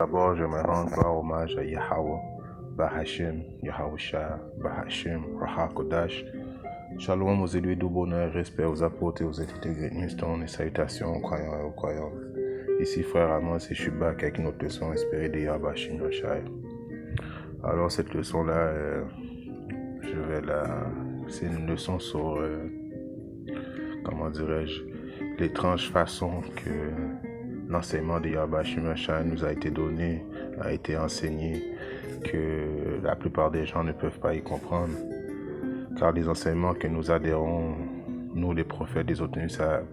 D'abord, j'aimerais rendre hommage à Yahweh, Bahashem, Yahweh Bahashem, Raha Kodash. Shalom aux élus de bonheur, respect aux apôtres et aux intégrés Houston et salutations aux croyants et aux croyantes. Ici, frère Amos et je suis back avec une autre leçon inspirée de Yahbashim Rachai. Alors, cette leçon-là, c'est une leçon sur, comment dirais-je, l'étrange façon que l'enseignement de Yahbashim Rachai nous a été donné, a été enseigné, que la plupart des gens ne peuvent pas y comprendre. Car les enseignements que nous adhérons, nous les prophètes des autres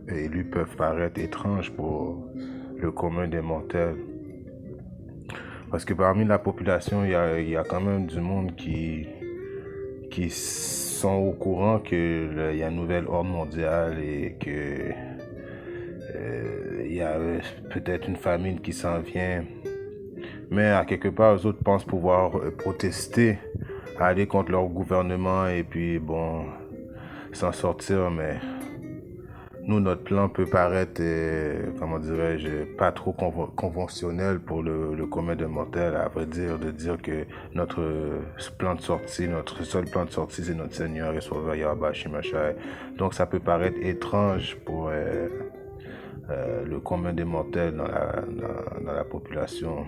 élus, peuvent paraître étranges pour le commun des mortels. Parce que parmi la population, il y a quand même du monde qui sont au courant qu'il y a une nouvelle ordre mondiale et que il y a peut-être une famine qui s'en vient. Mais à quelque part, eux autres pensent pouvoir protester, aller contre leur gouvernement et puis, bon, s'en sortir. Mais nous, notre plan peut paraître, comment dirais-je, pas trop conventionnel pour le commun des mortels. À vrai dire, de dire que notre plan de sortie, notre seul plan de sortie, c'est notre Seigneur et Sauveur Yahbashim Rachai. Donc, ça peut paraître étrange pour le commun des mortels dans la population.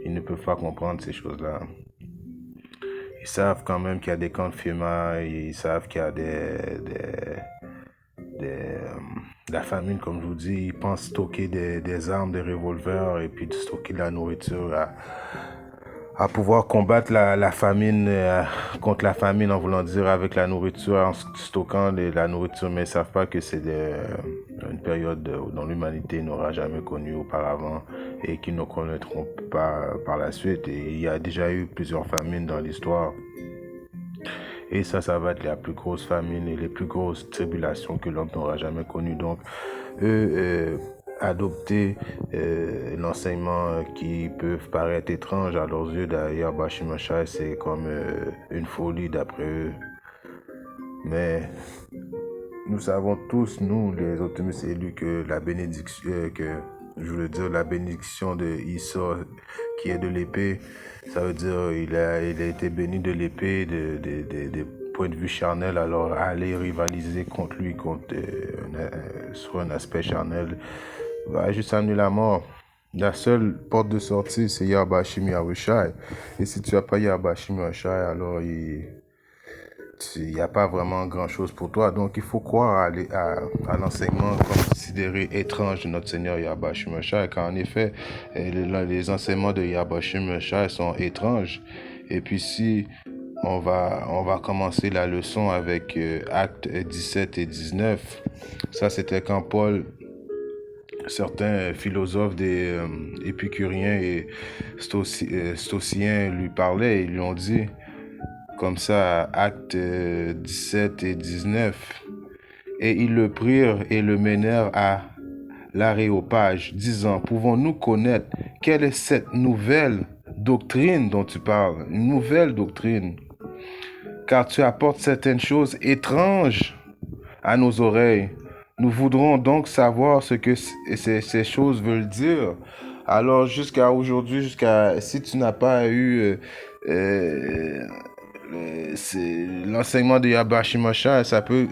Ils ne peuvent pas comprendre ces choses-là. Ils savent quand même qu'il y a des camps de FEMA, ils savent qu'il y a la famine, comme je vous dis. Ils pensent stocker des armes, des revolvers et puis de stocker de la nourriture à pouvoir combattre la famine, contre la famine en voulant dire avec la nourriture, en stockant la nourriture, mais ils ne savent pas que c'est une période dont l'humanité n'aura jamais connu auparavant et qu'ils ne connaîtront pas par la suite. Et il y a déjà eu plusieurs famines dans l'histoire. Et ça va être la plus grosse famine et les plus grosses tribulations que l'homme n'aura jamais connues. Donc, adopter l'enseignement qui peuvent paraître étrange à leurs yeux, d'ailleurs, Bashim Rachai, c'est comme une folie d'après eux. Mais nous savons tous, nous, les optimistes élus, que la bénédiction, la bénédiction de Issa, qui est de l'épée, ça veut dire il a été béni de l'épée, des points de vue charnel. Alors aller rivaliser contre lui, sur un aspect charnel, va juste amener la mort. La seule porte de sortie, c'est Yahbashim Yahushai. Et si tu n'as pas Yahbashim Yahushai, alors il n'y a pas vraiment grand-chose pour toi. Donc, il faut croire à l'enseignement considéré étrange de notre Seigneur Yahbashim Rachai, car en effet, les enseignements de Yahbashim Rachai sont étranges. Et puis, si on va commencer la leçon avec actes 17 et 19, ça c'était quand Paul, certains philosophes des épicuriens et stoïciens lui parlaient et ils lui ont dit, comme ça, actes 17 et 19. Et ils le prirent et le menèrent à l'Aréopage, disant, pouvons-nous connaître quelle est cette nouvelle doctrine dont tu parles? Une nouvelle doctrine. Car tu apportes certaines choses étranges à nos oreilles. Nous voudrons donc savoir ce que ces choses veulent dire. Alors, jusqu'à aujourd'hui, si tu n'as pas eu l'enseignement de Yahbashim Rachai, ça peut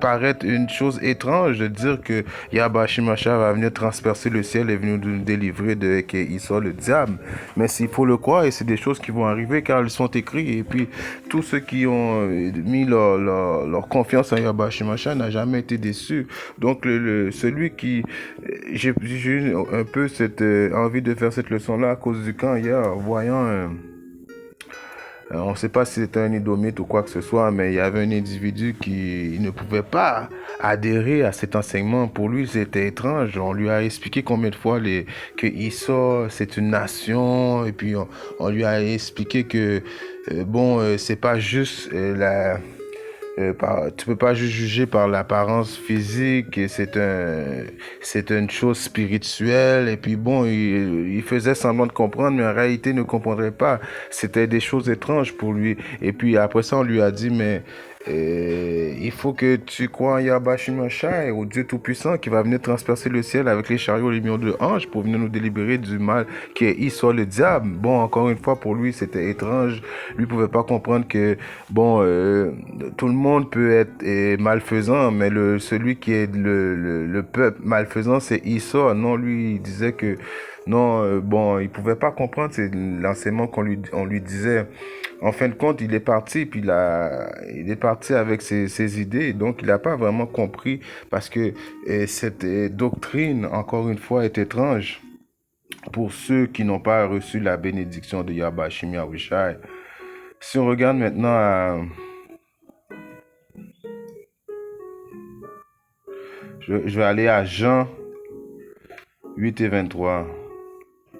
paraître une chose étrange de dire que Yahbashim Rachai va venir transpercer le ciel et venir nous délivrer de Issa, le diable. Mais s'il faut le croire, et c'est des choses qui vont arriver car elles sont écrites. Et puis, tous ceux qui ont mis leur confiance en Yahbashim Rachai n'ont jamais été déçus. Donc, celui qui... J'ai eu un peu cette envie de faire cette leçon-là à cause du camp hier, voyant... on ne sait pas si c'était un idomite ou quoi que ce soit, mais il y avait un individu qui ne pouvait pas adhérer à cet enseignement. Pour lui, c'était étrange. On lui a expliqué combien de fois que Issa, c'est une nation. Et puis, on lui a expliqué que, c'est pas juste tu peux pas juste juger par l'apparence physique, c'est une chose spirituelle. Et puis bon, il faisait semblant de comprendre, mais en réalité il ne comprendrait pas. C'était des choses étranges pour lui. Et puis après ça, on lui a dit, mais Et il faut que tu crois en Yahweh Shemashai, au Dieu Tout-Puissant qui va venir transpercer le ciel avec les chariots et les millions de anges pour venir nous délibérer du mal qui est Issa le diable. Bon, encore une fois, pour lui, c'était étrange. Lui pouvait pas comprendre que, bon, tout le monde peut être malfaisant, mais celui qui est le peuple malfaisant, c'est Issa. Non, lui, il disait que, non, bon, il pouvait pas comprendre, c'est l'enseignement on lui disait. En fin de compte, il est parti, puis il est parti avec ses idées, donc il n'a pas vraiment compris, parce que cette doctrine, encore une fois, est étrange pour ceux qui n'ont pas reçu la bénédiction de Yahweh Shemi Awishai. Si on regarde maintenant je vais aller à Jean 8 et 23.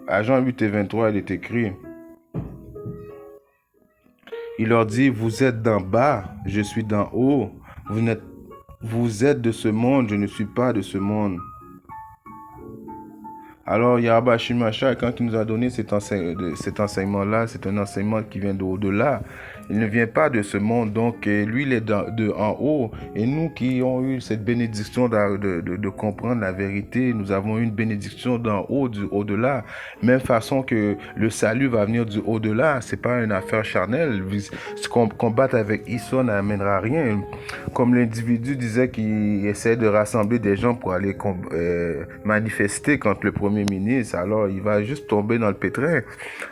À Jean 8 et 23, il est écrit, il leur dit, vous êtes d'en bas, je suis d'en haut. Vous êtes de ce monde, je ne suis pas de ce monde. Alors, Yahweh Shemashai, quand il nous a donné cet enseignement-là, c'est un enseignement qui vient d'au-delà. Il ne vient pas de ce monde, donc lui, il est de en haut. Et nous qui avons eu cette bénédiction de comprendre la vérité, nous avons eu une bénédiction d'en haut, du au-delà. Même façon que le salut va venir du au-delà, c'est pas une affaire charnelle. Combattre avec Issa n'amènera rien. Comme l'individu disait qu'il essaie de rassembler des gens pour aller manifester contre le premier ministre, alors il va juste tomber dans le pétrin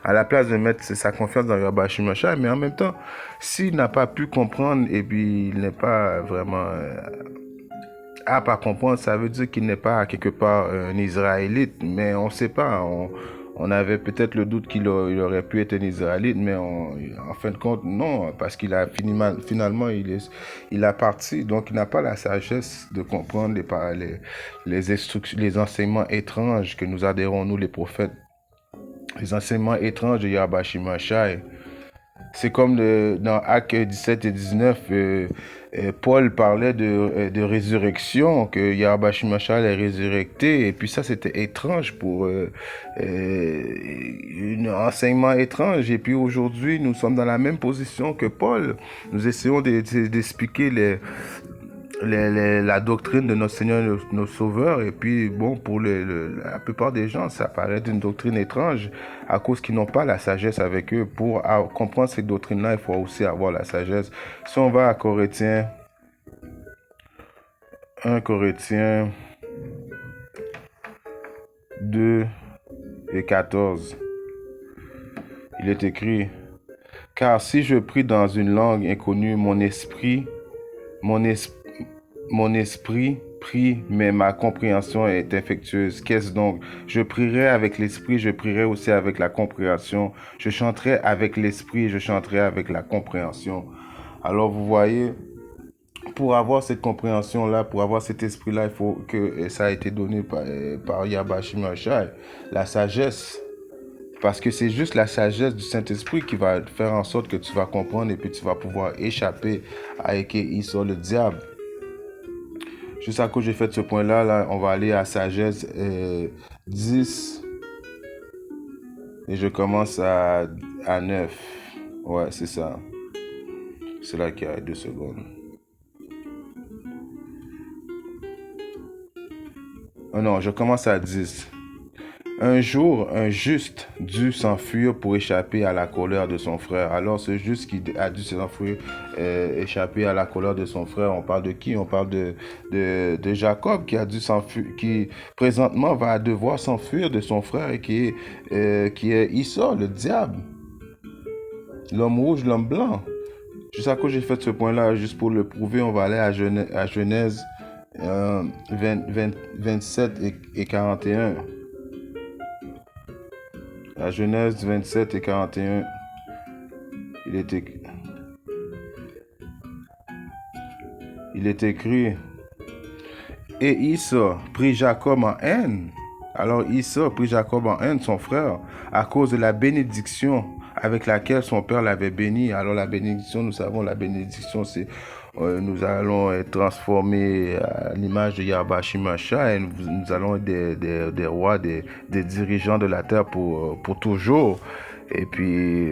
à la place de mettre sa confiance dans Yahweh Shemashai. Mais en même temps, s'il n'a pas pu comprendre et puis il n'est pas vraiment apte à comprendre, ça veut dire qu'il n'est pas quelque part un Israélite. Mais on ne sait pas. On avait peut-être le doute qu'il aurait pu être un Israélite, mais en fin de compte, non, parce qu'il a finalement, il a parti. Donc, il n'a pas la sagesse de comprendre les instructions, les enseignements étranges que nous adhérons, nous, les prophètes. Les enseignements étranges de Yahweh Shemashai. C'est comme dans Actes 17 et 19, Paul parlait de résurrection, que Yahweh Shemashai est résurrecté, et puis ça c'était étrange pour un enseignement étrange. Et puis aujourd'hui, nous sommes dans la même position que Paul. Nous essayons d'expliquer la doctrine de notre Seigneur, notre Sauveur. Et puis, bon, pour la plupart des gens, ça paraît une doctrine étrange à cause qu'ils n'ont pas la sagesse avec eux. Pour comprendre cette doctrine-là, il faut aussi avoir la sagesse. Si on va à Corinthiens, 1 Corinthiens 2 et 14, il est écrit, « Car si je prie dans une langue inconnue, mon esprit prie, mais ma compréhension est infectueuse. Qu'est-ce donc? Je prierai avec l'esprit, je prierai aussi avec la compréhension. Je chanterai avec l'esprit, je chanterai avec la compréhension. » Alors vous voyez, pour avoir cette compréhension-là, pour avoir cet esprit-là, il faut que ça a été donné par Yahweh Shemashai, la sagesse. Parce que c'est juste la sagesse du Saint-Esprit qui va faire en sorte que tu vas comprendre et puis tu vas pouvoir échapper à Issa le diable. Juste à cause j'ai fait ce point-là, là, on va aller à sagesse 10 et je commence à 9. Ouais, c'est ça. C'est là qu'il y a 2 secondes. Oh non, je commence à 10. Un jour, un juste dut s'enfuir pour échapper à la colère de son frère. Alors ce juste qui a dû s'enfuir, échapper à la colère de son frère, on parle de qui? On parle de Jacob qui a dû s'enfuir, qui présentement va devoir s'enfuir de son frère et qui est Issa, le diable. L'homme rouge, l'homme blanc. Juste à cause j'ai fait ce point-là, juste pour le prouver, on va aller à Genèse 27 et 41. À Genèse 27 et 41, il est écrit, et Issa prit Jacob en haine. Alors Issa prit Jacob en haine, son frère, à cause de la bénédiction avec laquelle son père l'avait béni. Alors la bénédiction, nous savons, la bénédiction, c'est nous allons être transformés à l'image de Yahweh Shemashai et nous allons être des rois, des dirigeants de la terre pour toujours. Et puis,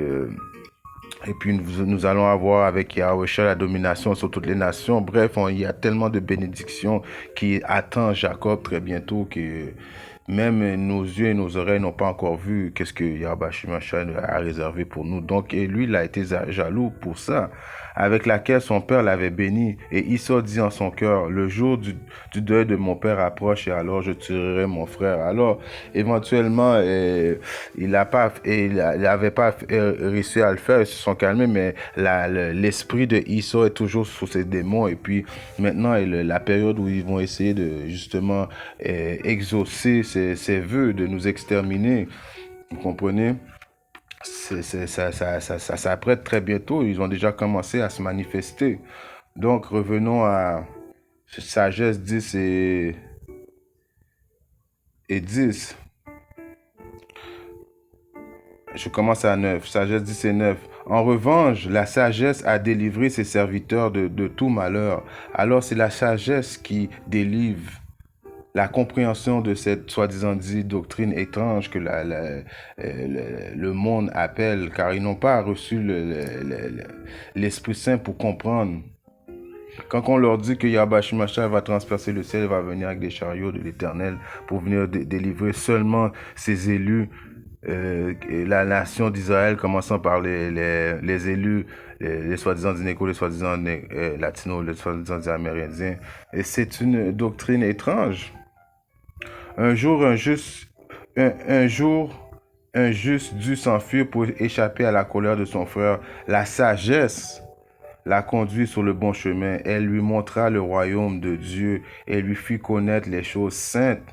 Et puis nous allons avoir avec Yahweh la domination sur toutes les nations. Bref, il y a tellement de bénédictions qui attendent Jacob très bientôt que même nos yeux et nos oreilles n'ont pas encore vu qu'est-ce que Yahweh Shemashah a réservé pour nous. Donc, et lui, il a été jaloux pour ça, avec laquelle son père l'avait béni. Et Issa dit en son cœur, le jour du deuil de mon père approche et alors je tuerai mon frère. Alors, éventuellement, il n'avait pas réussi à le faire, ils se sont calmés, mais l'esprit de Issa est toujours sous ses démons. Et puis, maintenant est la période où ils vont essayer de, justement, exaucer ses vœux, de nous exterminer. Vous comprenez? Ça s'apprête très bientôt. Ils ont déjà commencé à se manifester. Donc, revenons à Sagesse 10 et 10. Je commence à 9. Sagesse 10 et 9. En revanche, la sagesse a délivré ses serviteurs de tout malheur. Alors, c'est la sagesse qui délivre la compréhension de cette soi-disant dit doctrine étrange que le monde appelle, car ils n'ont pas reçu l'Esprit Saint pour comprendre. Quand on leur dit que Yahweh Shemashah va transpercer le ciel, va venir avec des chariots de l'Éternel pour venir délivrer seulement ses élus, la nation d'Israël, commençant par les élus, les soi-disant Négo, les soi-disant latinos, les soi-disant amérindiens. Et c'est une doctrine étrange. Un jour, un juste dut s'enfuir pour échapper à la colère de son frère. La sagesse la conduit sur le bon chemin. Elle lui montra le royaume de Dieu et lui fit connaître les choses saintes.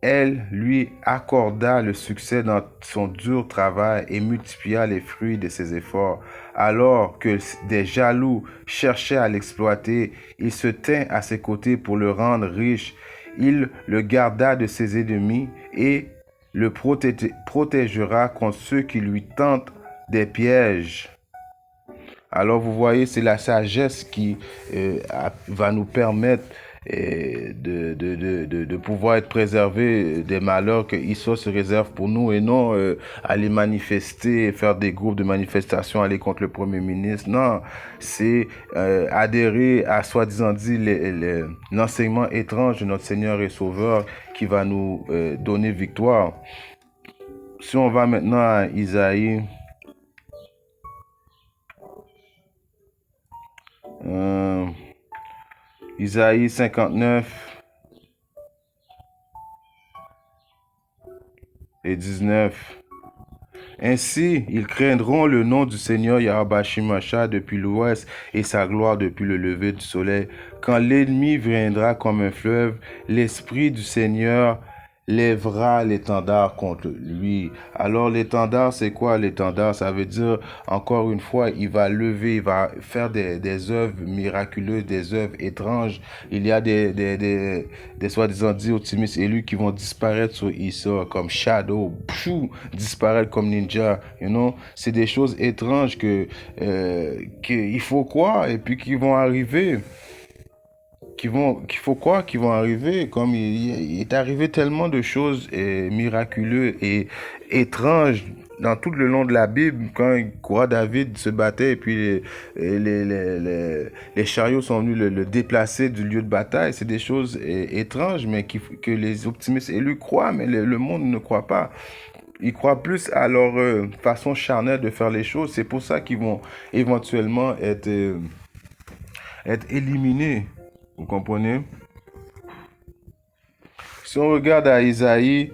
Elle lui accorda le succès dans son dur travail et multiplia les fruits de ses efforts. Alors que des jaloux cherchaient à l'exploiter, il se tint à ses côtés pour le rendre riche. Il le garda de ses ennemis et le protégera contre ceux qui lui tentent des pièges. Alors vous voyez, c'est la sagesse qui va nous permettre de pouvoir être préservé des malheurs que Issa se réserve pour nous et non aller manifester, faire des groupes de manifestation, aller contre le Premier ministre. Non, c'est adhérer à soi-disant dit l'enseignement étrange de notre Seigneur et Sauveur qui va nous donner victoire. Si on va maintenant à Isaïe, Isaïe 59 et 19. Ainsi, ils craindront le nom du Seigneur Yahweh Shemashah depuis l'ouest et sa gloire depuis le lever du soleil. Quand l'ennemi viendra comme un fleuve, l'esprit du Seigneur lèvera l'étendard contre lui. Alors l'étendard, c'est quoi l'étendard? Ça veut dire, encore une fois, il va lever, il va faire des œuvres miraculeuses, des œuvres étranges. Il y a des soi-disant dits optimistes élus qui vont disparaître sur Issa, comme Shadow, disparaître comme Ninja, you know? C'est des choses étranges qu'il faut croire et puis qui vont arriver. Qu'il faut croire qu'ils vont arriver, comme il est arrivé tellement de choses miraculeuses et étranges dans tout le long de la Bible, quand roi David se battait et puis les chariots sont venus le déplacer du lieu de bataille, c'est des choses étranges, mais que les optimistes élus croient, mais le monde ne croit pas. Ils croient plus à leur façon charnelle de faire les choses, c'est pour ça qu'ils vont éventuellement être éliminés. Vous comprenez? Si on regarde à Isaïe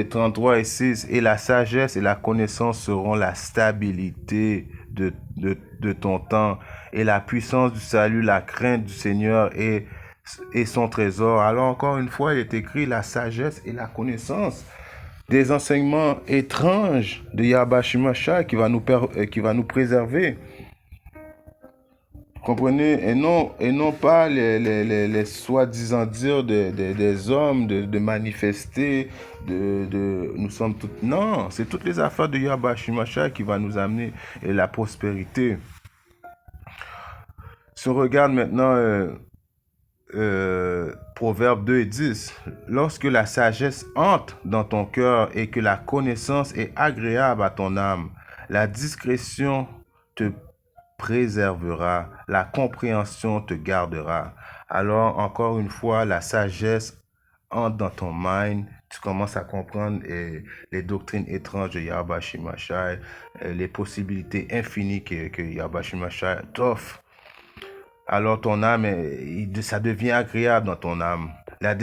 33 et 6, et la sagesse et la connaissance seront la stabilité de ton temps, et la puissance du salut, la crainte du Seigneur et son trésor. Alors encore une fois, il est écrit la sagesse et la connaissance des enseignements étranges de Yahweh Shemashah qui va nous préserver. Comprenez? Et non pas les soi-disant dire des hommes de manifester, nous sommes toutes. Non, c'est toutes les affaires de Yahweh Shemashah qui va nous amener la prospérité. Si on regarde maintenant Proverbe 2 et 10, lorsque la sagesse entre dans ton cœur et que la connaissance est agréable à ton âme, la discrétion te préservera, la compréhension te gardera. Alors, encore une fois, la sagesse entre dans ton mind, tu commences à comprendre les doctrines étranges de Yahweh Shemashai, les possibilités infinies que Yahweh Shemashai t'offre. Alors ton âme, ça devient agréable dans ton âme. La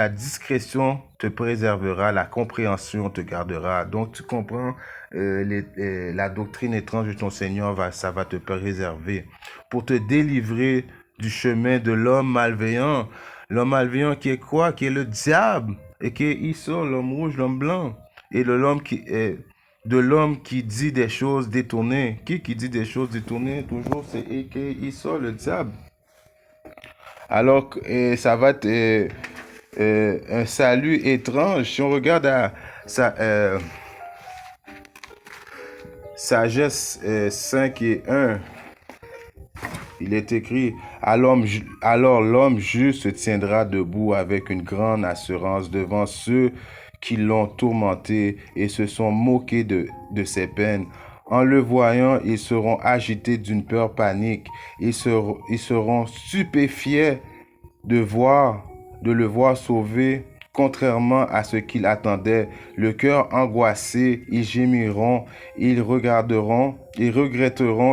discrétion te préservera, la compréhension te gardera. Donc tu comprends la doctrine étrange de ton Seigneur, ça va te préserver. Pour te délivrer du chemin de l'homme malveillant. L'homme malveillant qui est quoi? Qui est le diable. Et qui est Esau, l'homme rouge, l'homme blanc. Et de l'homme qui dit des choses détournées. Qui dit des choses détournées? Toujours, c'est Esau, le diable. Alors, ça va être un salut étrange. Si on regarde à Sagesse 5 et 1, il est écrit, alors l'homme juste se tiendra debout avec une grande assurance devant ceux qui l'ont tourmenté et se sont moqués de ses peines. En le voyant, ils seront agités d'une peur panique. Ils seront stupéfiés de le voir sauvé, contrairement à ce qu'ils attendaient. Le cœur angoissé, ils gémiront, ils regretteront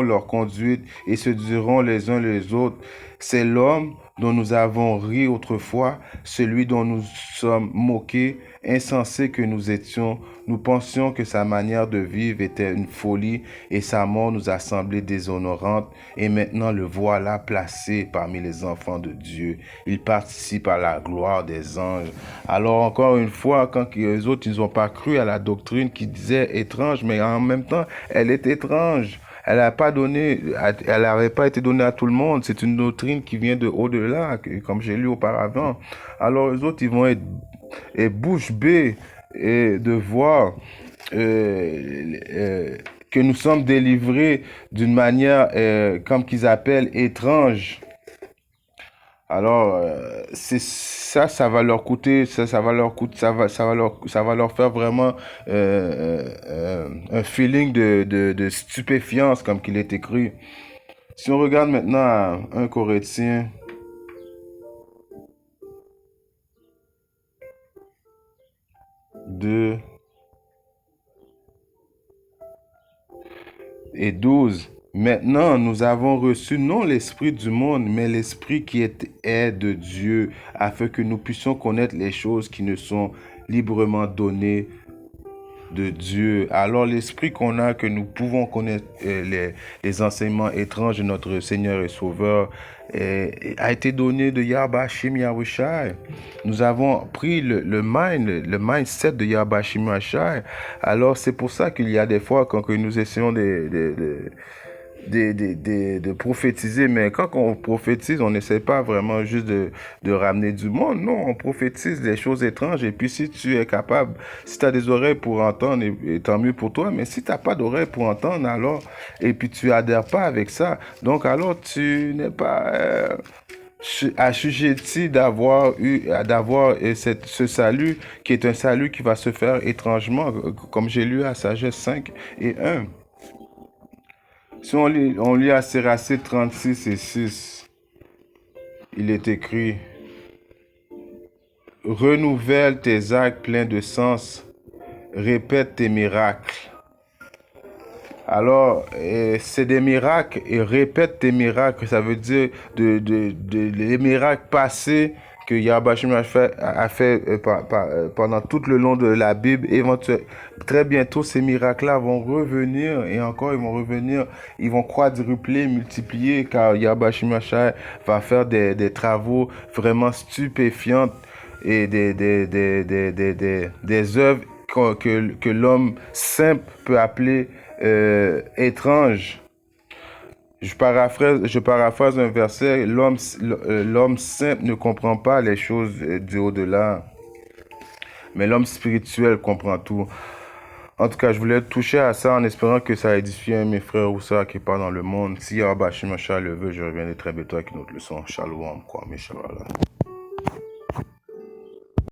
leur conduite et se diront les uns les autres, c'est l'homme dont nous avons ri autrefois, celui dont nous sommes moqués, insensés que nous étions. Nous pensions que sa manière de vivre était une folie et sa mort nous a semblé déshonorante. Et maintenant le voilà placé parmi les enfants de Dieu. Il participe à la gloire des anges. Alors encore une fois, quand les autres ils n'ont pas cru à la doctrine qui disait étrange, mais en même temps, elle est étrange. Elle n'avait pas été donnée à tout le monde. C'est une doctrine qui vient de au-delà, comme j'ai lu auparavant. Alors les autres, ils vont être bouche bée et de voir que nous sommes délivrés d'une manière, comme qu'ils appellent, étrange. Alors, c'est ça va leur coûter, ça va leur faire vraiment un feeling de stupéfiance, comme qu'il est écrit. Si on regarde maintenant à 1 Corinthiens 2 et 12. Maintenant, nous avons reçu non l'esprit du monde, mais l'esprit qui est de Dieu, afin que nous puissions connaître les choses qui nous sont librement données de Dieu. Alors l'esprit qu'on a, que nous pouvons connaître les enseignements étranges de notre Seigneur et Sauveur, a été donné de Yahweh Shem Yahushai. Nous avons pris le mindset de Yahweh Shem Yahushai. Alors c'est pour ça qu'il y a des fois quand nous essayons de prophétiser, mais quand on prophétise, on n'essaie pas vraiment juste de ramener du monde. Non, on prophétise des choses étranges. Et puis si tu es capable, si tu as des oreilles pour entendre, et tant mieux pour toi. Mais si tu n'as pas d'oreilles pour entendre, alors, et puis tu adhères pas avec ça, donc alors tu n'es pas assujetti d'avoir ce salut qui est un salut qui va se faire étrangement, comme j'ai lu à Sagesse 5 et 1. Si on lit à Séracée 36 et 6, il est écrit « Renouvelle tes actes pleins de sens, répète tes miracles. » Alors, c'est des miracles et répète tes miracles. Ça veut dire les miracles passés que Yahweh a fait pendant tout le long de la Bible. Très bientôt, ces miracles-là vont revenir et encore, ils vont revenir. Ils vont quadrupler, multiplier, car Yahweh va faire des travaux vraiment stupéfiants et des œuvres que l'homme simple peut appeler étranges. Je paraphrase un verset, l'homme simple ne comprend pas les choses du au-delà, mais l'homme spirituel comprend tout. En tout cas, je voulais toucher à ça en espérant que ça édifie mes frères ou sœurs qui partent dans le monde. Si Yahweh le veut, je reviendrai très bientôt avec une autre leçon. Shalom, quoi, mes